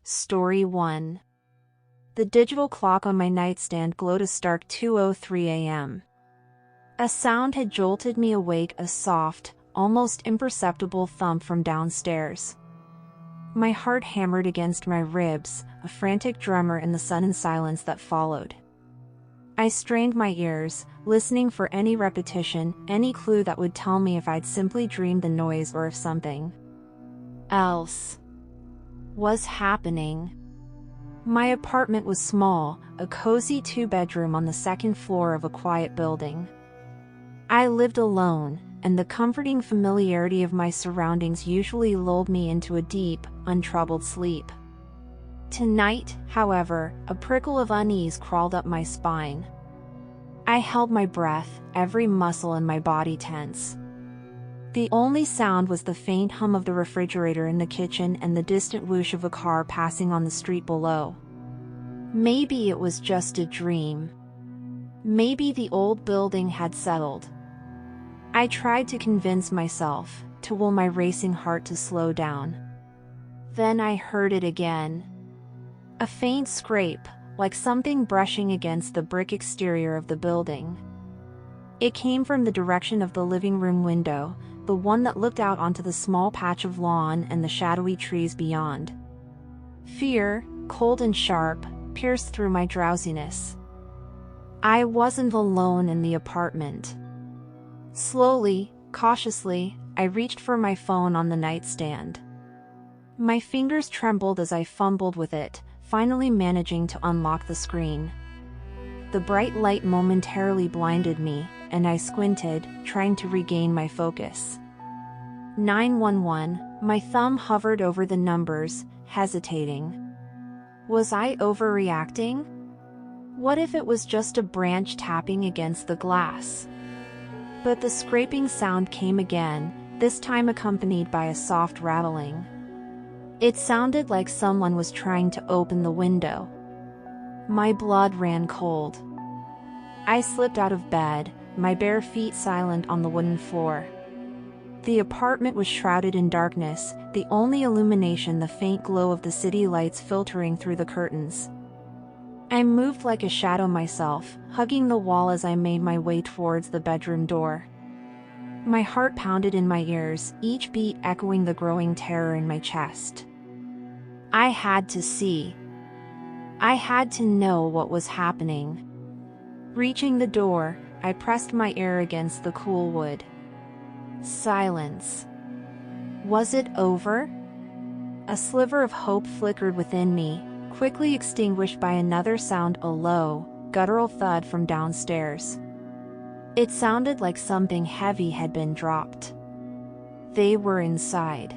Story 1. The digital clock on my nightstand glowed a stark 2:03 a.m. A sound had jolted me awake, a soft, almost imperceptible thump from downstairs. My heart hammered against my ribs, a frantic drummer in the sudden silence that followed. I strained my ears, listening for any repetition, any clue that would tell me if I'd simply dreamed the noise or if something else was happening. My apartment was small, a cozy two-bedroom on the second floor of a quiet building. I lived alone, and the comforting familiarity of my surroundings usually lulled me into a deep, untroubled sleep. Tonight, however, a prickle of unease crawled up my spine. I held my breath, every muscle in my body tense. The only sound was the faint hum of the refrigerator in the kitchen and the distant whoosh of a car passing on the street below. Maybe it was just a dream. Maybe the old building had settled. I tried to convince myself, to will my racing heart to slow down. Then I heard it again. A faint scrape, like something brushing against the brick exterior of the building. It came from the direction of the living room window, the one that looked out onto the small patch of lawn and the shadowy trees beyond. Fear, cold and sharp, pierced through my drowsiness. I wasn't alone in the apartment. Slowly, cautiously, I reached for my phone on the nightstand. My fingers trembled as I fumbled with it, finally managing to unlock the screen. The bright light momentarily blinded me, and I squinted, trying to regain my focus. 911, my thumb hovered over the numbers, hesitating. Was I overreacting? What if it was just a branch tapping against the glass? But the scraping sound came again, this time accompanied by a soft rattling. It sounded like someone was trying to open the window. My blood ran cold. I slipped out of bed, my bare feet silent on the wooden floor. The apartment was shrouded in darkness, the only illumination the faint glow of the city lights filtering through the curtains. I moved like a shadow myself, hugging the wall as I made my way towards the bedroom door. My heart pounded in my ears, each beat echoing the growing terror in my chest. I had to see. I had to know what was happening. Reaching the door, I pressed my ear against the cool wood. Silence. Was it over? A sliver of hope flickered within me, quickly extinguished by another sound, a low, guttural thud from downstairs. It sounded like something heavy had been dropped. They were inside.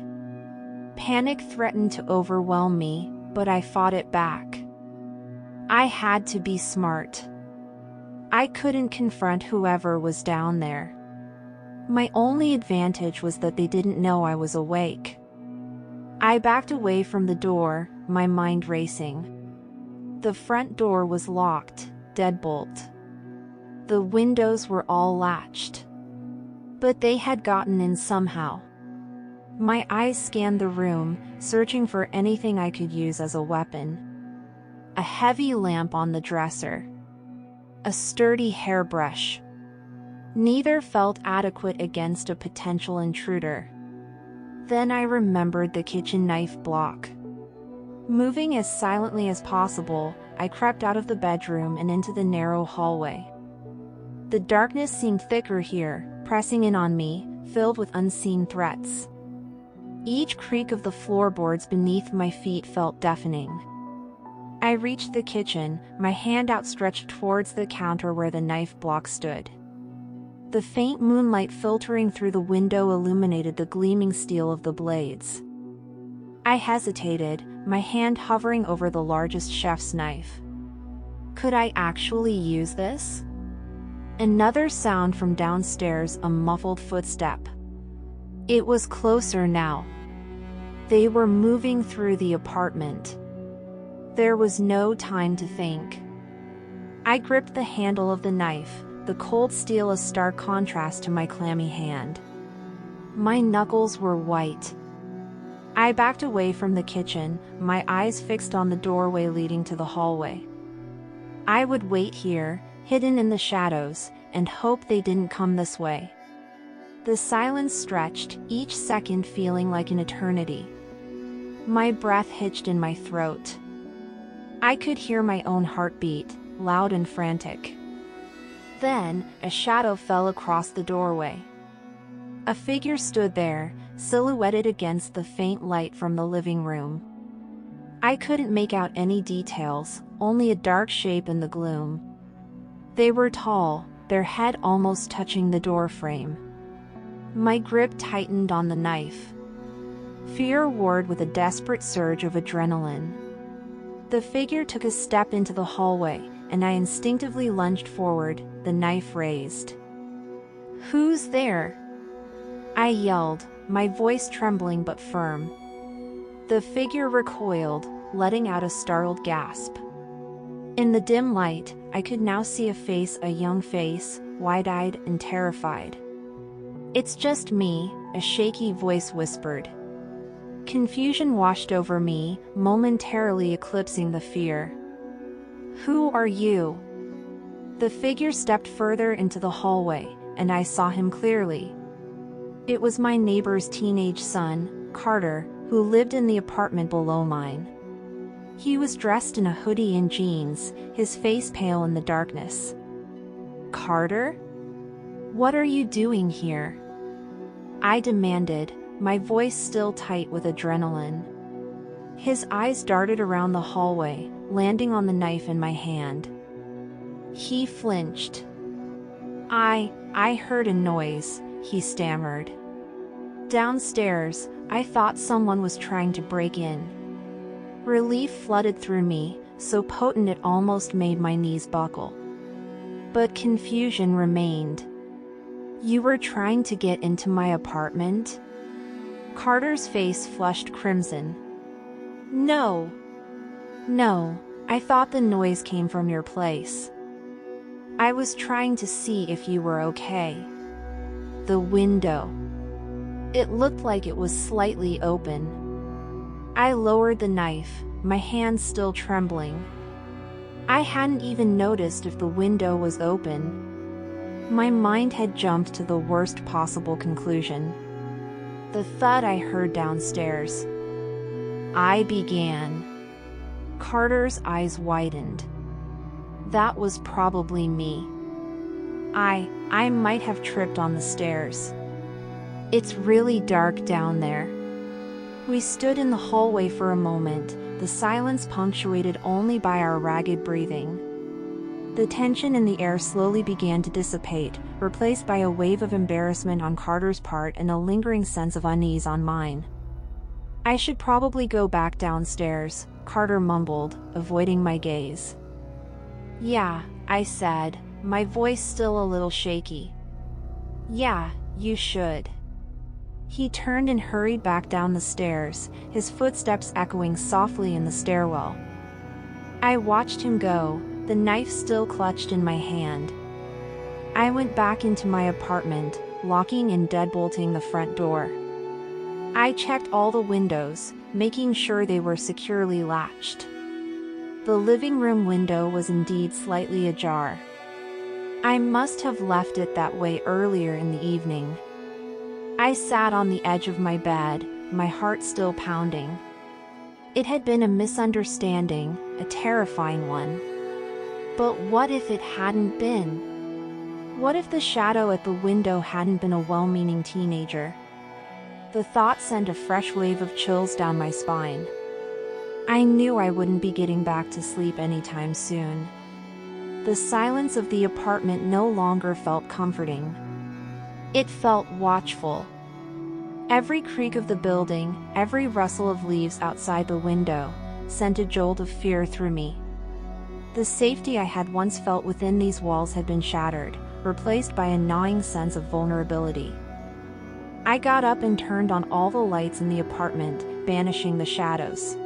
Panic threatened to overwhelm me, but I fought it back. I had to be smart. I couldn't confront whoever was down there. My only advantage was that they didn't know I was awake. I backed away from the door, my mind racing. The front door was locked, deadbolt. The windows were all latched. But they had gotten in somehow. My eyes scanned the room, searching for anything I could use as a weapon. A heavy lamp on the dresser. A sturdy hairbrush. Neither felt adequate against a potential intruder. Then I remembered the kitchen knife block. Moving as silently as possible, I crept out of the bedroom and into the narrow hallway. The darkness seemed thicker here, pressing in on me, filled with unseen threats. Each creak of the floorboards beneath my feet felt deafening. I reached the kitchen, my hand outstretched towards the counter where the knife block stood. The faint moonlight filtering through the window illuminated the gleaming steel of the blades. I hesitated, my hand hovering over the largest chef's knife. Could I actually use this? Another sound from downstairs, a muffled footstep. It was closer now. They were moving through the apartment. There was no time to think. I gripped the handle of the knife, the cold steel a stark contrast to my clammy hand. My knuckles were white. I backed away from the kitchen, my eyes fixed on the doorway leading to the hallway. I would wait here, hidden in the shadows, and hope they didn't come this way. The silence stretched, each second feeling like an eternity. My breath hitched in my throat. I could hear my own heartbeat, loud and frantic. Then, a shadow fell across the doorway. A figure stood there, silhouetted against the faint light from the living room. I couldn't make out any details, only a dark shape in the gloom. They were tall, their head almost touching the door frame. My grip tightened on the knife. Fear warred with a desperate surge of adrenaline. The figure took a step into the hallway, and I instinctively lunged forward, the knife raised. "Who's there?" I yelled, my voice trembling but firm. The figure recoiled, letting out a startled gasp. In the dim light, I could now see a young face, wide-eyed and terrified. "It's just me," a shaky voice whispered. Confusion washed over me, momentarily eclipsing the fear. "Who are you?" The figure stepped further into the hallway, and I saw him clearly. It was my neighbor's teenage son, Carter, who lived in the apartment below mine. He was dressed in a hoodie and jeans, his face pale in the darkness. "Carter? What are you doing here?" I demanded, my voice still tight with adrenaline. His eyes darted around the hallway, landing on the knife in my hand. He flinched. I heard a noise," he stammered. "Downstairs, I thought someone was trying to break in." Relief flooded through me, so potent it almost made my knees buckle. But confusion remained. "You were trying to get into my apartment?" Carter's face flushed crimson. No, I thought the noise came from your place. I was trying to see if you were okay." The window. It looked like it was slightly open. I lowered the knife, my hands still trembling. I hadn't even noticed if the window was open. My mind had jumped to the worst possible conclusion. The thud I heard downstairs. I began. Carter's eyes widened. That was probably me. I might have tripped on the stairs. It's really dark down there. We stood in the hallway for a moment, the silence punctuated only by our ragged breathing. The tension in the air slowly began to dissipate, replaced by a wave of embarrassment on Carter's part and a lingering sense of unease on mine. "I should probably go back downstairs," Carter mumbled, avoiding my gaze. "Yeah," I said, my voice still a little shaky. "Yeah, you should." He turned and hurried back down the stairs, his footsteps echoing softly in the stairwell. I watched him go, the knife still clutched in my hand. I went back into my apartment, locking and deadbolting the front door. I checked all the windows, making sure they were securely latched. The living room window was indeed slightly ajar. I must have left it that way earlier in the evening. I sat on the edge of my bed, my heart still pounding. It had been a misunderstanding, a terrifying one. But what if it hadn't been? What if the shadow at the window hadn't been a well-meaning teenager? The thought sent a fresh wave of chills down my spine. I knew I wouldn't be getting back to sleep anytime soon. The silence of the apartment no longer felt comforting. It felt watchful. Every creak of the building, every rustle of leaves outside the window, sent a jolt of fear through me. The safety I had once felt within these walls had been shattered, replaced by a gnawing sense of vulnerability. I got up and turned on all the lights in the apartment, banishing the shadows.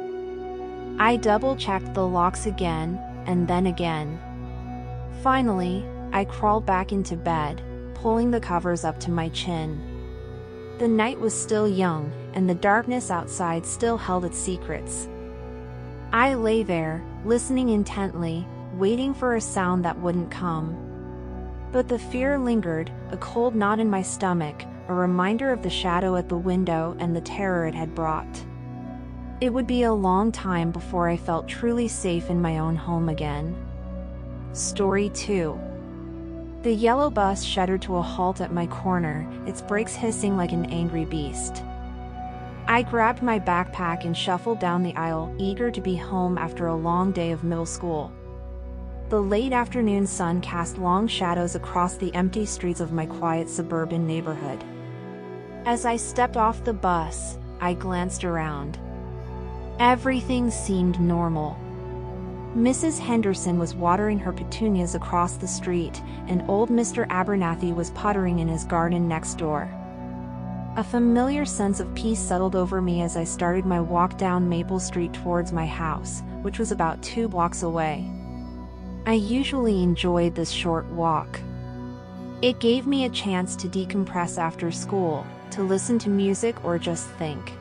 I double-checked the locks again, and then again. Finally, I crawled back into bed, pulling the covers up to my chin. The night was still young, and the darkness outside still held its secrets. I lay there, listening intently, waiting for a sound that wouldn't come. But the fear lingered, a cold knot in my stomach, a reminder of the shadow at the window and the terror it had brought. It would be a long time before I felt truly safe in my own home again. Story 2. The yellow bus shuddered to a halt at my corner, its brakes hissing like an angry beast. I grabbed my backpack and shuffled down the aisle, eager to be home after a long day of middle school. The late afternoon sun cast long shadows across the empty streets of my quiet suburban neighborhood. As I stepped off the bus, I glanced around. Everything seemed normal. Mrs. Henderson was watering her petunias across the street, and old Mr. Abernathy was puttering in his garden next door. A familiar sense of peace settled over me as I started my walk down Maple Street towards my house, which was about 2 blocks away. I usually enjoyed this short walk. It gave me a chance to decompress after school, to listen to music or just think.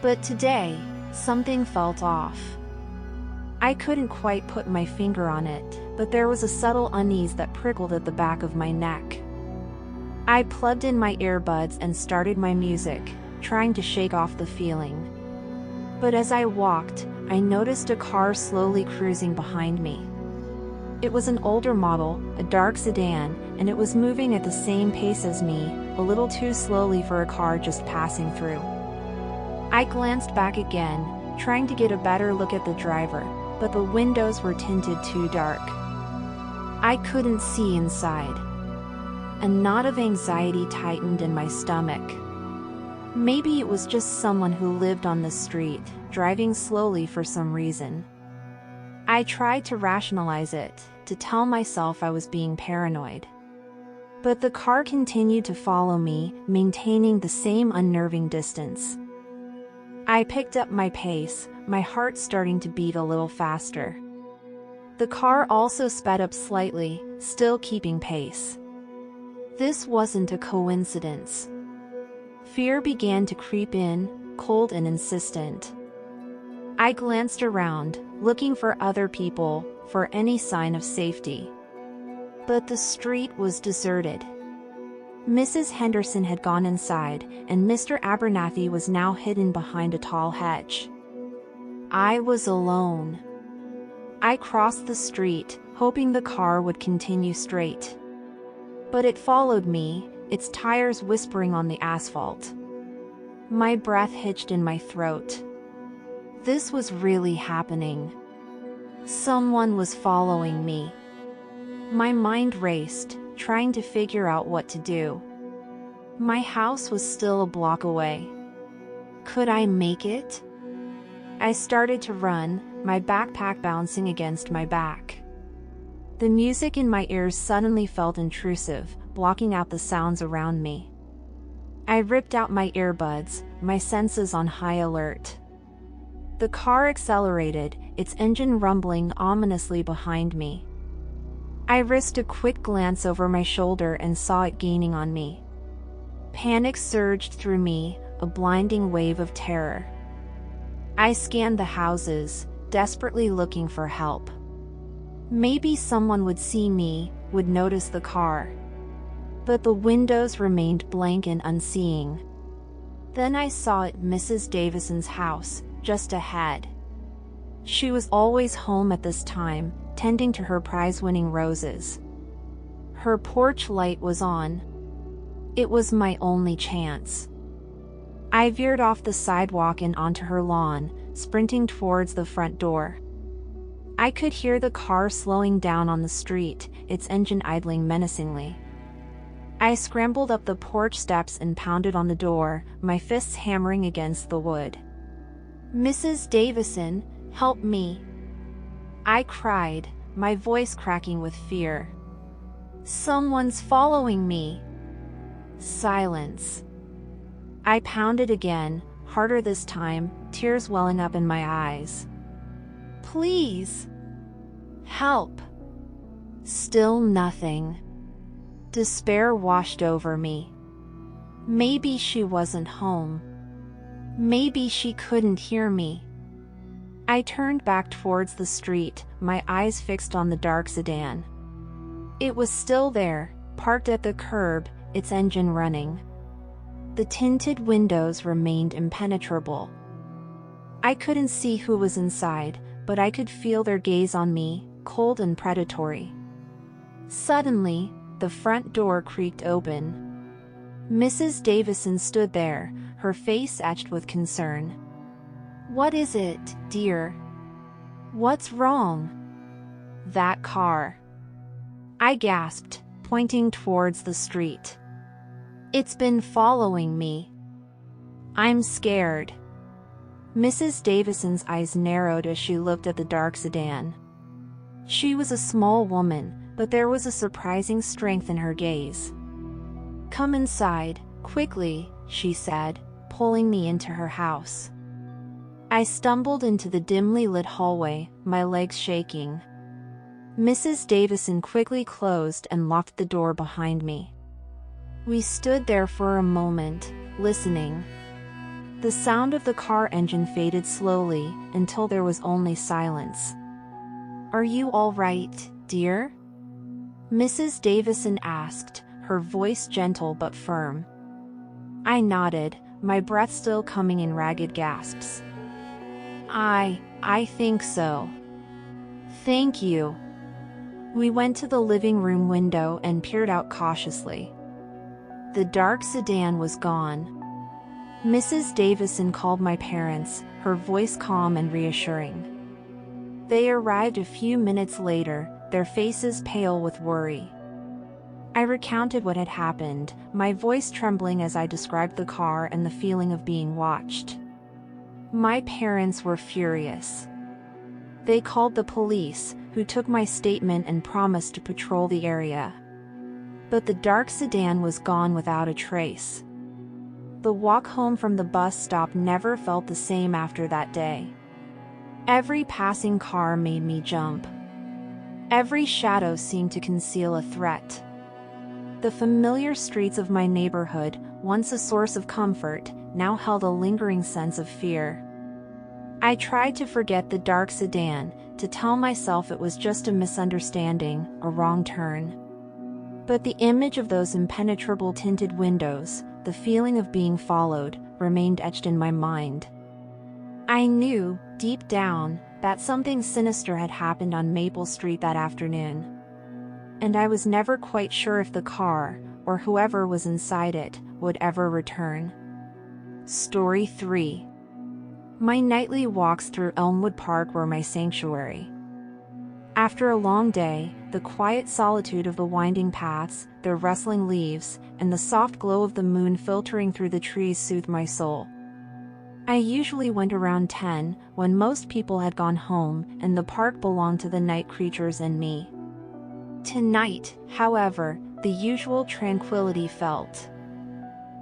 But today, something felt off. I couldn't quite put my finger on it, but there was a subtle unease that prickled at the back of my neck. I plugged in my earbuds and started my music, trying to shake off the feeling. But as I walked, I noticed a car slowly cruising behind me. It was an older model, a dark sedan, and it was moving at the same pace as me, a little too slowly for a car just passing through. I glanced back again, trying to get a better look at the driver, but the windows were tinted too dark. I couldn't see inside. A knot of anxiety tightened in my stomach. Maybe it was just someone who lived on the street, driving slowly for some reason. I tried to rationalize it, to tell myself I was being paranoid. But the car continued to follow me, maintaining the same unnerving distance. I picked up my pace, my heart starting to beat a little faster. The car also sped up slightly, still keeping pace. This wasn't a coincidence. Fear began to creep in, cold and insistent. I glanced around, looking for other people, for any sign of safety. But the street was deserted. Mrs. Henderson had gone inside, and Mr. Abernathy was now hidden behind a tall hedge. I was alone. I crossed the street, hoping the car would continue straight. But it followed me, its tires whispering on the asphalt. My breath hitched in my throat. This was really happening. Someone was following me. My mind raced, trying to figure out what to do. My house was still a block away. Could I make it? I started to run, my backpack bouncing against my back. The music in my ears suddenly felt intrusive, blocking out the sounds around me. I ripped out my earbuds, my senses on high alert. The car accelerated, its engine rumbling ominously behind me. I risked a quick glance over my shoulder and saw it gaining on me. Panic surged through me, a blinding wave of terror. I scanned the houses, desperately looking for help. Maybe someone would see me, would notice the car. But the windows remained blank and unseeing. Then I saw it, Mrs. Davison's house, just ahead. She was always home at this time, tending to her prize-winning roses. Her porch light was on. It was my only chance. I veered off the sidewalk and onto her lawn, sprinting towards the front door. I could hear the car slowing down on the street, its engine idling menacingly. I scrambled up the porch steps and pounded on the door, my fists hammering against the wood. "Mrs. Davison, help me!" I cried, my voice cracking with fear. "Someone's following me!" Silence. I pounded again, harder this time, tears welling up in my eyes. "Please! Help!" Still nothing. Despair washed over me. Maybe she wasn't home. Maybe she couldn't hear me. I turned back towards the street, my eyes fixed on the dark sedan. It was still there, parked at the curb, its engine running. The tinted windows remained impenetrable. I couldn't see who was inside, but I could feel their gaze on me, cold and predatory. Suddenly, the front door creaked open. Mrs. Davison stood there, her face etched with concern. "What is it, dear? What's wrong?" "That car," I gasped, pointing towards the street. "It's been following me. I'm scared." Mrs. Davison's eyes narrowed as she looked at the dark sedan. She was a small woman, but there was a surprising strength in her gaze. "Come inside, quickly," she said, pulling me into her house. I stumbled into the dimly lit hallway, my legs shaking. Mrs. Davison quickly closed and locked the door behind me. We stood there for a moment, listening. The sound of the car engine faded slowly until there was only silence. "Are you all right, dear?" Mrs. Davison asked, her voice gentle but firm. I nodded, my breath still coming in ragged gasps. I think so. Thank you." We went to the living room window and peered out cautiously. The dark sedan was gone. Mrs. Davison called my parents, her voice calm and reassuring. They arrived a few minutes later, their faces pale with worry. I recounted what had happened, my voice trembling as I described the car and the feeling of being watched. My parents were furious. They called the police, who took my statement and promised to patrol the area. But the dark sedan was gone without a trace. The walk home from the bus stop never felt the same after that day. Every passing car made me jump. Every shadow seemed to conceal a threat. The familiar streets of my neighborhood, once a source of comfort, now held a lingering sense of fear. I tried to forget the dark sedan, to tell myself it was just a misunderstanding, a wrong turn. But the image of those impenetrable tinted windows, the feeling of being followed, remained etched in my mind. I knew, deep down, that something sinister had happened on Maple Street that afternoon. And I was never quite sure if the car, or whoever was inside it, would ever return. Story 3. My nightly walks through Elmwood Park were my sanctuary. After a long day, the quiet solitude of the winding paths, the rustling leaves, and the soft glow of the moon filtering through the trees soothed my soul. I usually went around 10, when most people had gone home, and the park belonged to the night creatures and me. Tonight, however, the usual tranquility felt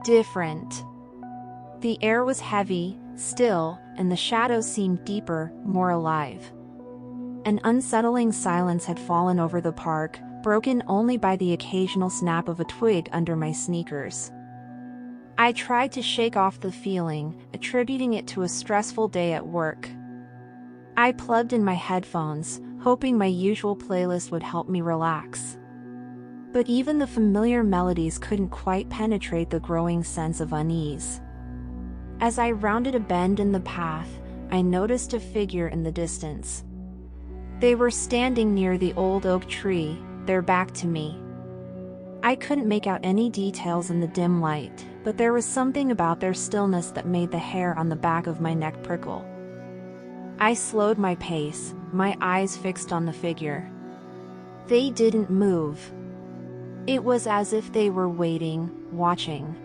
different. The air was heavy, still, and the shadows seemed deeper, more alive. An unsettling silence had fallen over the park, broken only by the occasional snap of a twig under my sneakers. I tried to shake off the feeling, attributing it to a stressful day at work. I plugged in my headphones, hoping my usual playlist would help me relax. But even the familiar melodies couldn't quite penetrate the growing sense of unease. As I rounded a bend in the path, I noticed a figure in the distance. They were standing near the old oak tree, their back to me. I couldn't make out any details in the dim light, but there was something about their stillness that made the hair on the back of my neck prickle. I slowed my pace, my eyes fixed on the figure. They didn't move. It was as if they were waiting, watching.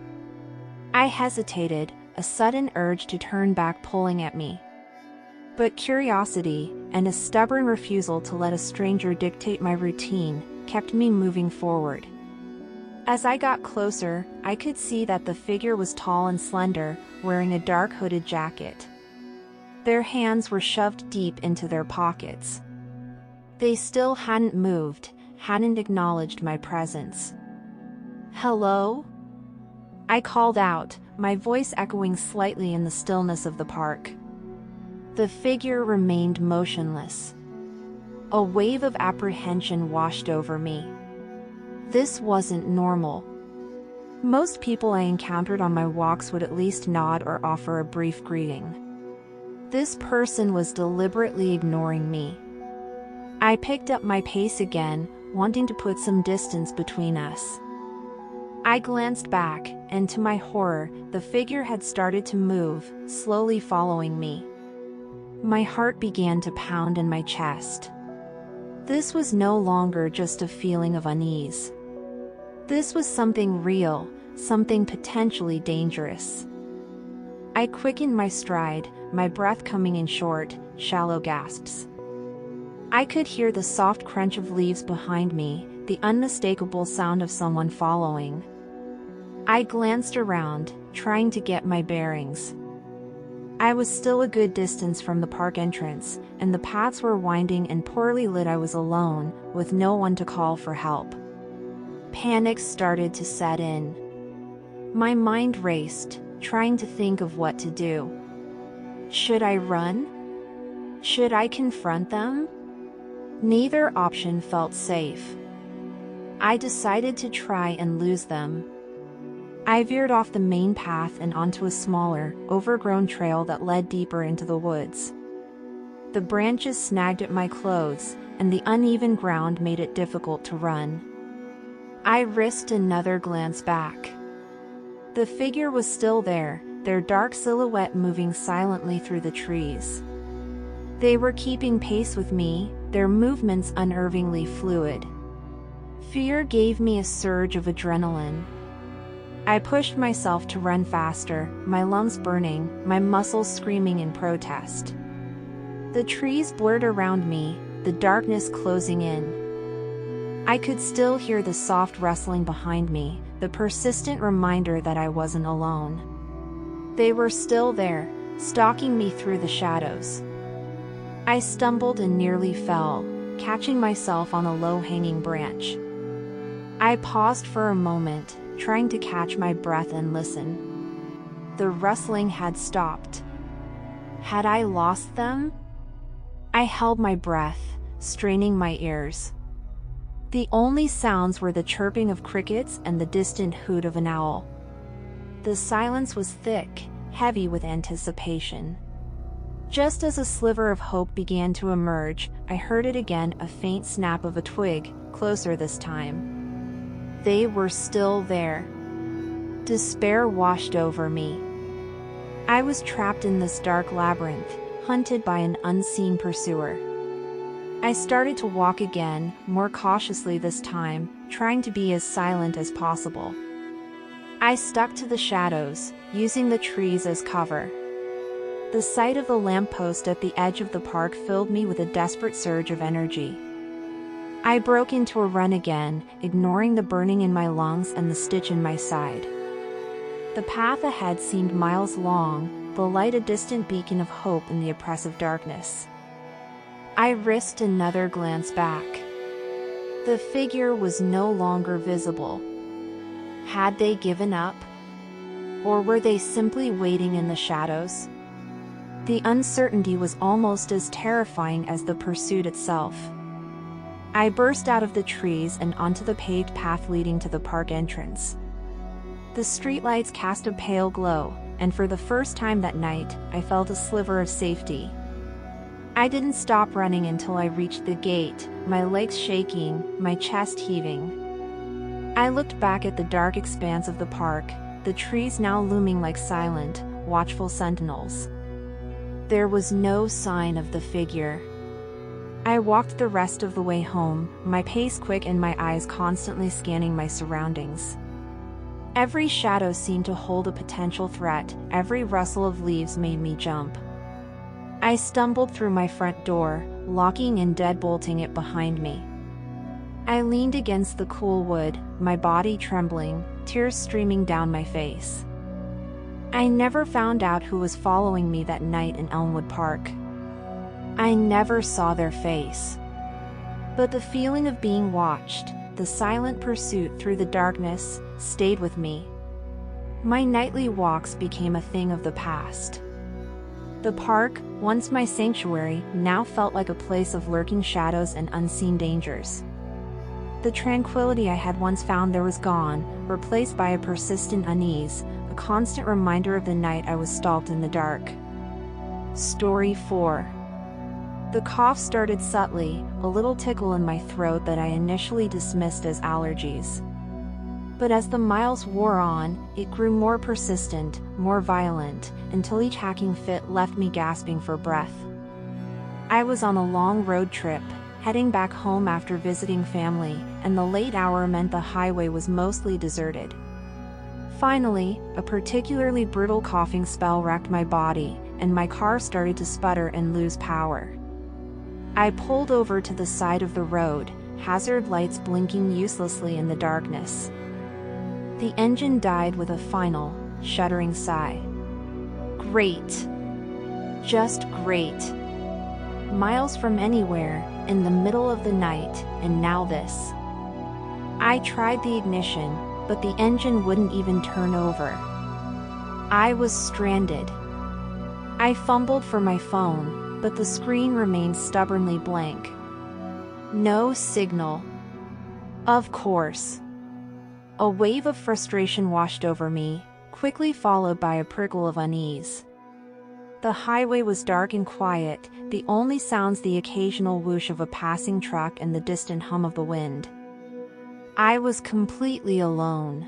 I hesitated, a sudden urge to turn back pulling at me. But curiosity, and a stubborn refusal to let a stranger dictate my routine, kept me moving forward. As I got closer, I could see that the figure was tall and slender, wearing a dark hooded jacket. Their hands were shoved deep into their pockets. They still hadn't moved, hadn't acknowledged my presence. "Hello?" I called out, my voice echoing slightly in the stillness of the park. The figure remained motionless. A wave of apprehension washed over me. This wasn't normal. Most people I encountered on my walks would at least nod or offer a brief greeting. This person was deliberately ignoring me. I picked up my pace again, wanting to put some distance between us. I glanced back, and to my horror, the figure had started to move, slowly following me. My heart began to pound in my chest. This was no longer just a feeling of unease. This was something real, something potentially dangerous. I quickened my stride, my breath coming in short, shallow gasps. I could hear the soft crunch of leaves behind me, the unmistakable sound of someone following. I glanced around, trying to get my bearings. I was still a good distance from the park entrance, and the paths were winding and poorly lit. I was alone, with no one to call for help. Panic started to set in. My mind raced, trying to think of what to do. Should I run? Should I confront them? Neither option felt safe. I decided to try and lose them. I veered off the main path and onto a smaller, overgrown trail that led deeper into the woods. The branches snagged at my clothes, and the uneven ground made it difficult to run. I risked another glance back. The figure was still there, their dark silhouette moving silently through the trees. They were keeping pace with me, their movements unnervingly fluid. Fear gave me a surge of adrenaline. I pushed myself to run faster, my lungs burning, my muscles screaming in protest. The trees blurred around me, the darkness closing in. I could still hear the soft rustling behind me, the persistent reminder that I wasn't alone. They were still there, stalking me through the shadows. I stumbled and nearly fell, catching myself on a low-hanging branch. I paused for a moment, trying to catch my breath and listen. The rustling had stopped. Had I lost them? I held my breath, straining my ears. The only sounds were the chirping of crickets and the distant hoot of an owl. The silence was thick, heavy with anticipation. Just as a sliver of hope began to emerge, I heard it again, a faint snap of a twig, closer this time. They were still there. Despair washed over me. I was trapped in this dark labyrinth, hunted by an unseen pursuer. I started to walk again, more cautiously this time, trying to be as silent as possible. I stuck to the shadows, using the trees as cover. The sight of the lamppost at the edge of the park filled me with a desperate surge of energy. I broke into a run again, ignoring the burning in my lungs and the stitch in my side. The path ahead seemed miles long, the light a distant beacon of hope in the oppressive darkness. I risked another glance back. The figure was no longer visible. Had they given up? Or were they simply waiting in the shadows? The uncertainty was almost as terrifying as the pursuit itself. I burst out of the trees and onto the paved path leading to the park entrance. The streetlights cast a pale glow, and for the first time that night, I felt a sliver of safety. I didn't stop running until I reached the gate, my legs shaking, my chest heaving. I looked back at the dark expanse of the park, the trees now looming like silent, watchful sentinels. There was no sign of the figure. I walked the rest of the way home, my pace quick and my eyes constantly scanning my surroundings. Every shadow seemed to hold a potential threat, every rustle of leaves made me jump. I stumbled through my front door, locking and deadbolting it behind me. I leaned against the cool wood, my body trembling, tears streaming down my face. I never found out who was following me that night in Elmwood Park. I never saw their face. But the feeling of being watched, the silent pursuit through the darkness, stayed with me. My nightly walks became a thing of the past. The park, once my sanctuary, now felt like a place of lurking shadows and unseen dangers. The tranquility I had once found there was gone, replaced by a persistent unease, a constant reminder of the night I was stalked in the dark. Story 4. The cough started subtly, a little tickle in my throat that I initially dismissed as allergies. But as the miles wore on, it grew more persistent, more violent, until each hacking fit left me gasping for breath. I was on a long road trip, heading back home after visiting family, and the late hour meant the highway was mostly deserted. Finally, a particularly brutal coughing spell racked my body, and my car started to sputter and lose power. I pulled over to the side of the road, hazard lights blinking uselessly in the darkness. The engine died with a final, shuddering sigh. Great. Just great. Miles from anywhere, in the middle of the night, and now this. I tried the ignition, but the engine wouldn't even turn over. I was stranded. I fumbled for my phone, but the screen remained stubbornly blank. No signal. Of course. A wave of frustration washed over me, quickly followed by a prickle of unease. The highway was dark and quiet, the only sounds the occasional whoosh of a passing truck and the distant hum of the wind. I was completely alone.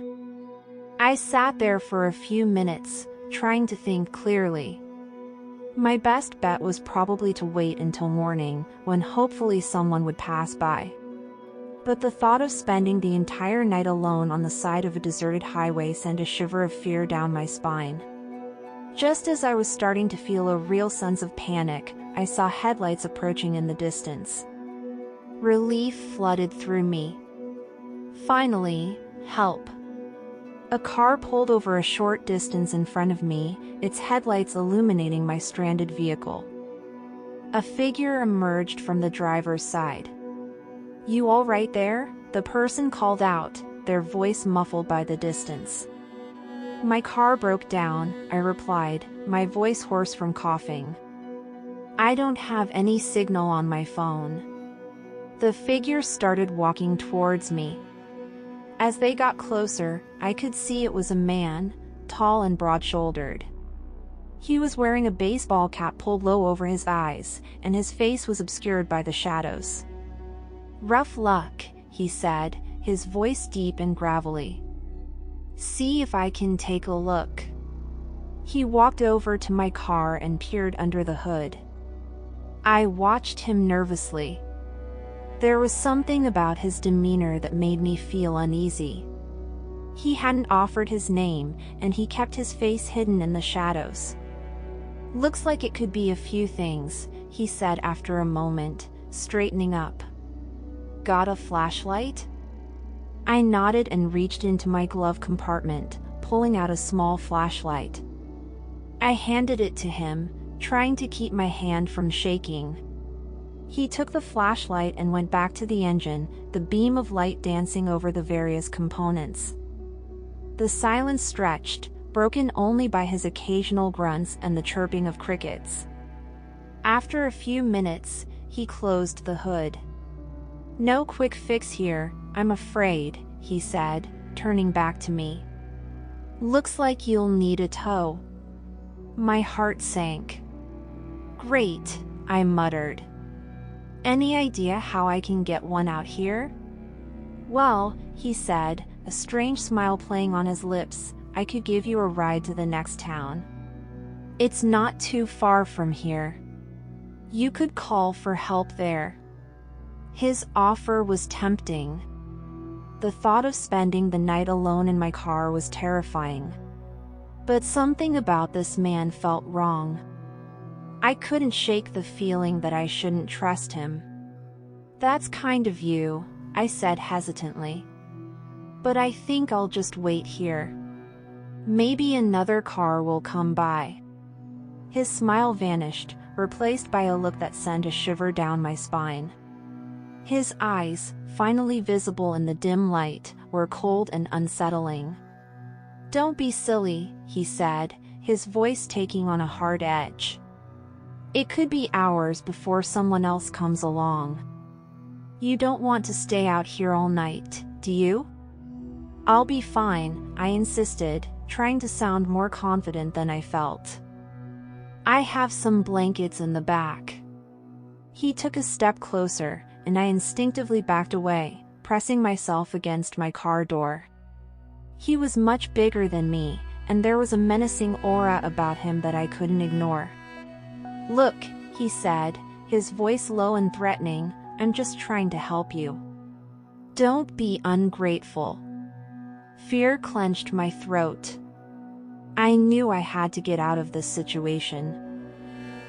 I sat there for a few minutes, trying to think clearly. My best bet was probably to wait until morning, when hopefully someone would pass by. But the thought of spending the entire night alone on the side of a deserted highway sent a shiver of fear down my spine. Just as I was starting to feel a real sense of panic, I saw headlights approaching in the distance. Relief flooded through me. Finally, help. A car pulled over a short distance in front of me, its headlights illuminating my stranded vehicle. A figure emerged from the driver's side. "You all right there?" the person called out, their voice muffled by the distance. "My car broke down," I replied, my voice hoarse from coughing. "I don't have any signal on my phone." The figure started walking towards me. As they got closer, I could see it was a man, tall and broad-shouldered. He was wearing a baseball cap pulled low over his eyes, and his face was obscured by the shadows. "Rough luck," he said, his voice deep and gravelly. "See if I can take a look." He walked over to my car and peered under the hood. I watched him nervously. There was something about his demeanor that made me feel uneasy. He hadn't offered his name, and he kept his face hidden in the shadows. "Looks like it could be a few things," he said after a moment, straightening up. "Got a flashlight?" I nodded and reached into my glove compartment, pulling out a small flashlight. I handed it to him, trying to keep my hand from shaking. He took the flashlight and went back to the engine, the beam of light dancing over the various components. The silence stretched, broken only by his occasional grunts and the chirping of crickets. After a few minutes, he closed the hood. "No quick fix here, I'm afraid," he said, turning back to me. "Looks like you'll need a tow." My heart sank. "Great," I muttered. "Any idea how I can get one out here?" "Well," he said, a strange smile playing on his lips, "I could give you a ride to the next town. It's not too far from here. You could call for help there." His offer was tempting. The thought of spending the night alone in my car was terrifying. But something about this man felt wrong. I couldn't shake the feeling that I shouldn't trust him. "That's kind of you," I said hesitantly. "But I think I'll just wait here. Maybe another car will come by." His smile vanished, replaced by a look that sent a shiver down my spine. His eyes, finally visible in the dim light, were cold and unsettling. Don't be silly, he said, his voice taking on a hard edge. It could be hours before someone else comes along. You don't want to stay out here all night, do you? I'll be fine, I insisted, trying to sound more confident than I felt. I have some blankets in the back. He took a step closer, and I instinctively backed away, pressing myself against my car door. He was much bigger than me, and there was a menacing aura about him that I couldn't ignore. Look, he said, his voice low and threatening, I'm just trying to help you. Don't be ungrateful. Fear clenched my throat. I knew I had to get out of this situation.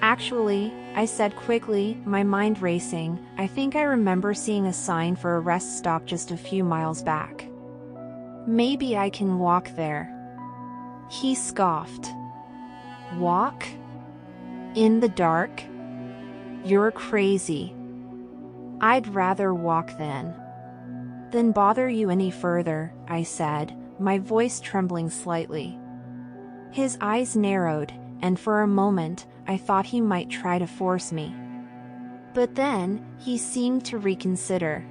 Actually, I said quickly, my mind racing, I think I remember seeing a sign for a rest stop just a few miles back. Maybe I can walk there. He scoffed. Walk? In the dark? You're crazy. I'd rather walk than bother you any further, I said, my voice trembling slightly. His eyes narrowed, and for a moment, I thought he might try to force me. But then, he seemed to reconsider.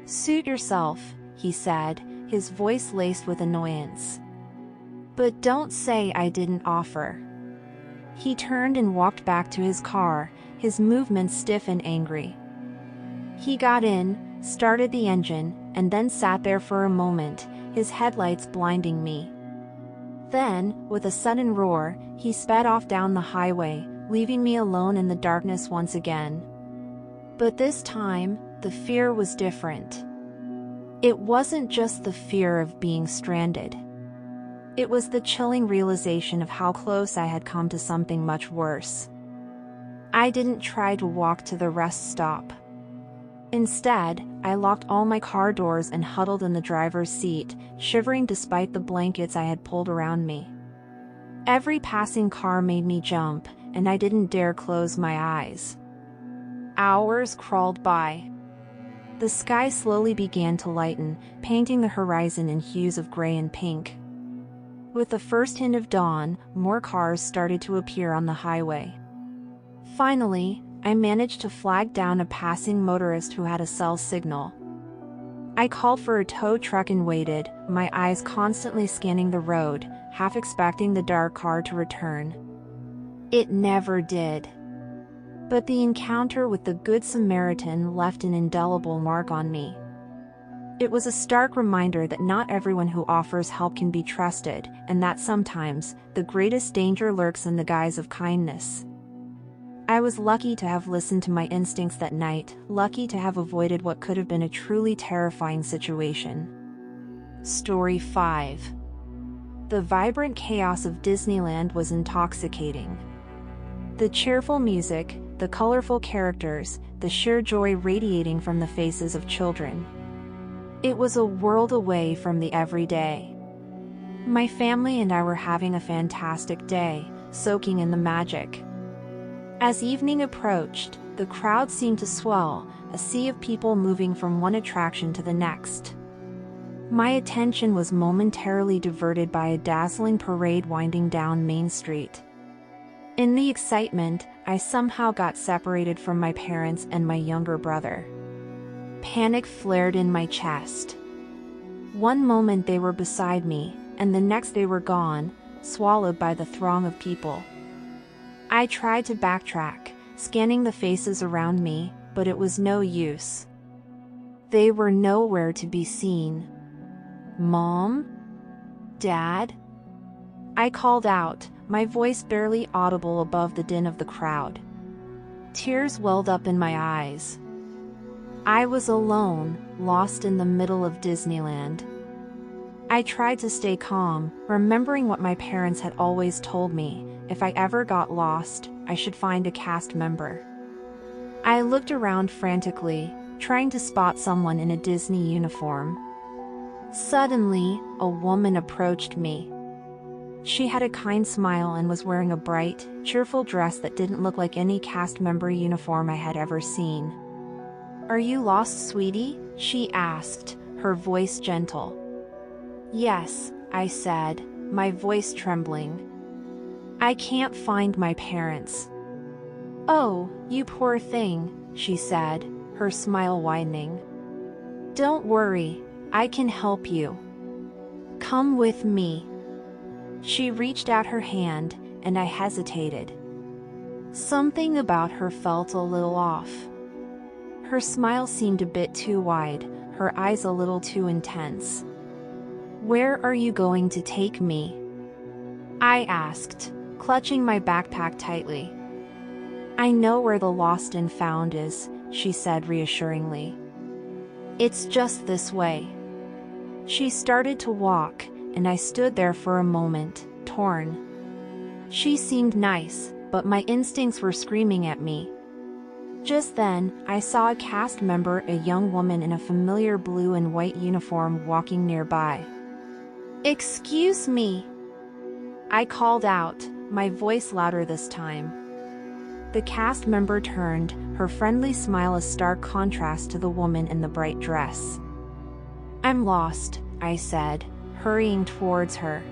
Suit yourself, he said, his voice laced with annoyance. But don't say I didn't offer. He turned and walked back to his car, his movements stiff and angry. He got in, started the engine, and then sat there for a moment, his headlights blinding me. Then, with a sudden roar, he sped off down the highway, leaving me alone in the darkness once again. But this time, the fear was different. It wasn't just the fear of being stranded. It was the chilling realization of how close I had come to something much worse. I didn't try to walk to the rest stop. Instead, I locked all my car doors and huddled in the driver's seat, shivering despite the blankets I had pulled around me. Every passing car made me jump, and I didn't dare close my eyes. Hours crawled by. The sky slowly began to lighten, painting the horizon in hues of gray and pink. With the first hint of dawn, more cars started to appear on the highway. Finally, I managed to flag down a passing motorist who had a cell signal. I called for a tow truck and waited, my eyes constantly scanning the road, half expecting the dark car to return. It never did. But the encounter with the Good Samaritan left an indelible mark on me. It was a stark reminder that not everyone who offers help can be trusted, and that sometimes, the greatest danger lurks in the guise of kindness. I was lucky to have listened to my instincts that night, lucky to have avoided what could have been a truly terrifying situation. Story 5. The vibrant chaos of Disneyland was intoxicating. The cheerful music, the colorful characters, the sheer joy radiating from the faces of children. It was a world away from the everyday. My family and I were having a fantastic day, soaking in the magic. As evening approached, the crowd seemed to swell, a sea of people moving from one attraction to the next. My attention was momentarily diverted by a dazzling parade winding down Main Street. In the excitement, I somehow got separated from my parents and my younger brother. Panic flared in my chest. One moment they were beside me, and the next they were gone, swallowed by the throng of people. I tried to backtrack, scanning the faces around me, but it was no use. They were nowhere to be seen. Mom? Dad? I called out, my voice barely audible above the din of the crowd. Tears welled up in my eyes. I was alone, lost in the middle of Disneyland. I tried to stay calm, remembering what my parents had always told me: if I ever got lost, I should find a cast member. I looked around frantically, trying to spot someone in a Disney uniform. Suddenly, a woman approached me. She had a kind smile and was wearing a bright, cheerful dress that didn't look like any cast member uniform I had ever seen. "Are you lost, sweetie?" she asked, her voice gentle. "Yes," I said, my voice trembling. I can't find my parents. Oh, you poor thing, she said, her smile widening. Don't worry, I can help you. Come with me. She reached out her hand, and I hesitated. Something about her felt a little off. Her smile seemed a bit too wide, her eyes a little too intense. Where are you going to take me? I asked, clutching my backpack tightly. I know where the lost and found is, she said reassuringly. It's just this way. She started to walk, and I stood there for a moment, torn. She seemed nice, but my instincts were screaming at me. Just then, I saw a cast member, a young woman in a familiar blue and white uniform, walking nearby. Excuse me! I called out, my voice louder this time. The cast member turned, her friendly smile a stark contrast to the woman in the bright dress. I'm lost, I said, hurrying towards her.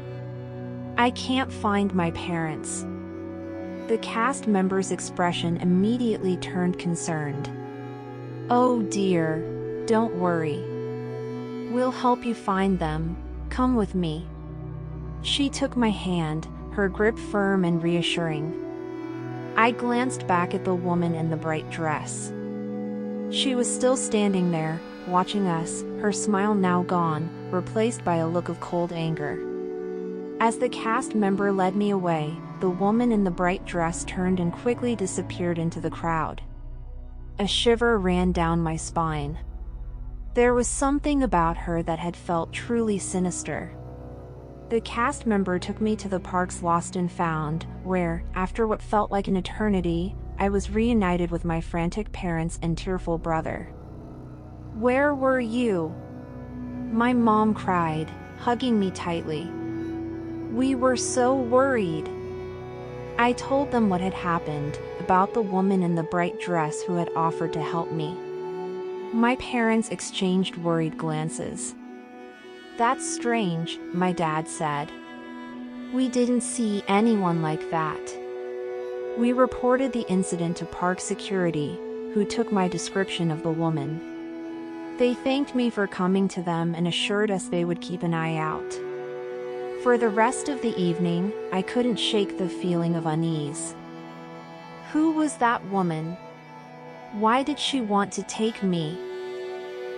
I can't find my parents. The cast member's expression immediately turned concerned. Oh dear, don't worry. We'll help you find them, come with me. She took my hand, her grip firm and reassuring. I glanced back at the woman in the bright dress. She was still standing there, watching us, her smile now gone, replaced by a look of cold anger. As the cast member led me away, the woman in the bright dress turned and quickly disappeared into the crowd. A shiver ran down my spine. There was something about her that had felt truly sinister. The cast member took me to the park's Lost and Found, where, after what felt like an eternity, I was reunited with my frantic parents and tearful brother. Where were you? My mom cried, hugging me tightly. We were so worried. I told them what had happened, about the woman in the bright dress who had offered to help me. My parents exchanged worried glances. That's strange, my dad said. We didn't see anyone like that. We reported the incident to park security, who took my description of the woman. They thanked me for coming to them and assured us they would keep an eye out. For the rest of the evening, I couldn't shake the feeling of unease. Who was that woman? Why did she want to take me?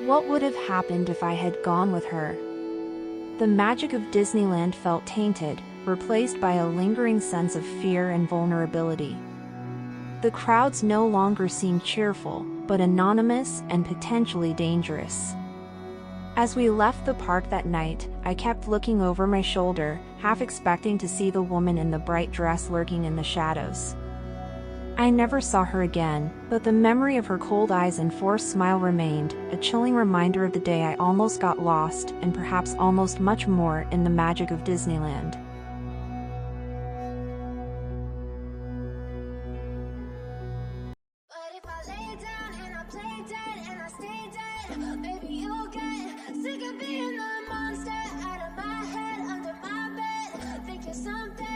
What would have happened if I had gone with her? The magic of Disneyland felt tainted, replaced by a lingering sense of fear and vulnerability. The crowds no longer seemed cheerful, but anonymous and potentially dangerous. As we left the park that night, I kept looking over my shoulder, half expecting to see the woman in the bright dress lurking in the shadows. I never saw her again, but the memory of her cold eyes and forced smile remained, a chilling reminder of the day I almost got lost, and perhaps almost much more, in the magic of Disneyland. But if I lay down and I play dead and I stay dead, maybe you'll get sick of being the monster out of my head, under my bed, thinking something